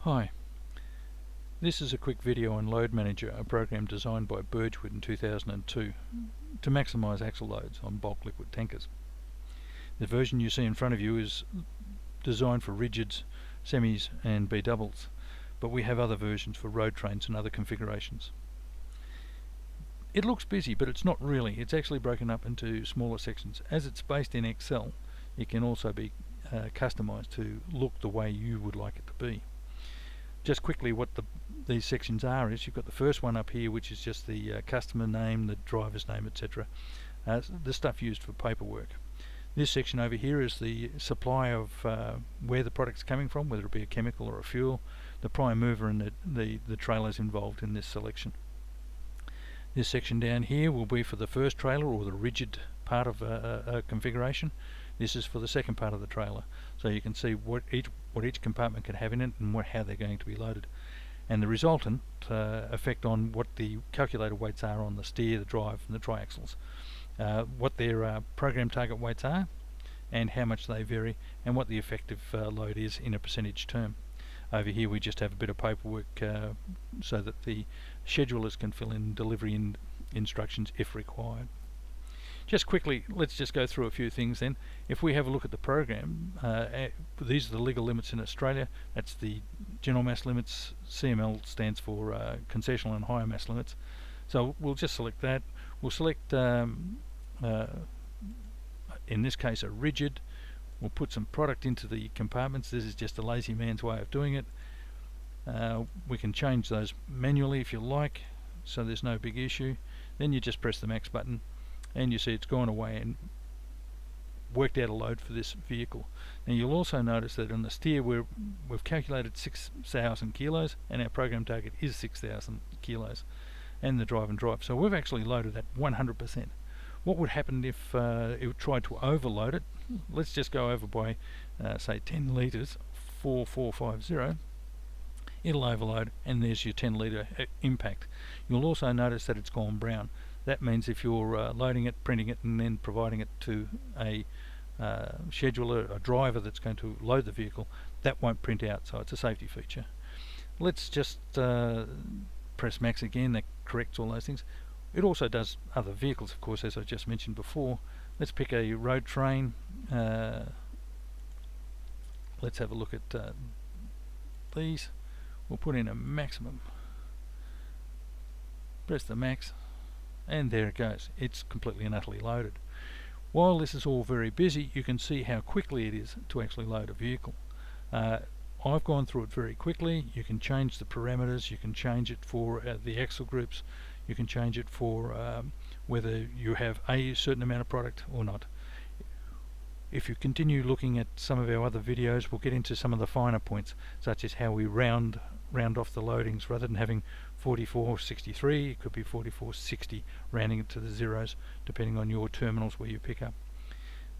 Hi, this is a quick video on Load Manager, a program designed by Burgewood in 2002 to maximise axle loads on bulk liquid tankers. The version you see in front of you is designed for rigids, semis and B doubles, but we have other versions for road trains and other configurations. It looks busy, but it's not really. It's actually broken up into smaller sections. As it's based in Excel, it can also be customised to look the way you would like it to be. Just quickly, what these sections are is you've got the first one up here, which is just the customer name, the driver's name, etc. The stuff used for paperwork. This section over here is the supply of where the product's coming from, whether it be a chemical or a fuel, the prime mover and the trailers involved in this selection. This section down here will be for the first trailer or the rigid part of a configuration. This is for the second part of the trailer, so you can see what each compartment can have in it and how they're going to be loaded, and the resultant effect on what the calculated weights are on the steer, the drive and the triaxles, what their program target weights are and how much they vary, and what the effective load is in a percentage term. Over here we just have a bit of paperwork so that the schedulers can fill in delivery instructions if required. Just quickly, let's just go through a few things then. If we have a look at the program, these are the legal limits in Australia. That's the general mass limits. CML stands for concessional and higher mass limits. So we'll just select that. We'll select, in this case, a rigid. We'll put some product into the compartments. This is just a lazy man's way of doing it. We can change those manually if you like, so there's no big issue. Then you just press the max button, and you see it's gone away and worked out a load for this vehicle. Now you'll also notice that on the steer we've calculated 6,000 kilos and our program target is 6,000 kilos, and the drive and drive. So we've actually loaded at 100%. What would happen if it tried to overload it? Let's just go over by say 10 litres, 4450. It'll overload, and there's your 10 litre impact. You'll also notice that it's gone brown. That means if you're loading it, printing it and then providing it to a scheduler, a driver that's going to load the vehicle, that won't print out, so it's a safety feature. Let's just press max again. That corrects all those things. It also does other vehicles, of course, as I just mentioned before. Let's pick a road train. Let's have a look at these. We'll put in a maximum. Press the max, and there it goes. It's completely and utterly loaded. While this is all very busy, you can see how quickly it is to actually load a vehicle. I've gone through it very quickly. You can change the parameters. You can change it for the axle groups. You can change it for whether you have a certain amount of product or not. If you continue looking at some of our other videos, we'll get into some of the finer points, such as how we round off the loadings. Rather than having 4463, it could be 4460, rounding it to the zeros, depending on your terminals where you pick up.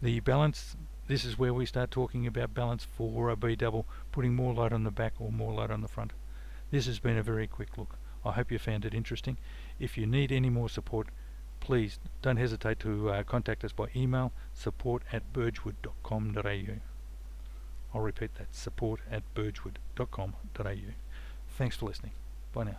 The balance, this is where we start talking about balance for a B double, putting more load on the back or more load on the front. This has been a very quick look. I hope you found it interesting. If you need any more support, please don't hesitate to contact us by email, support@burgewood.com.au. I'll repeat that, support@burgewood.com.au. Thanks for listening. Bye now.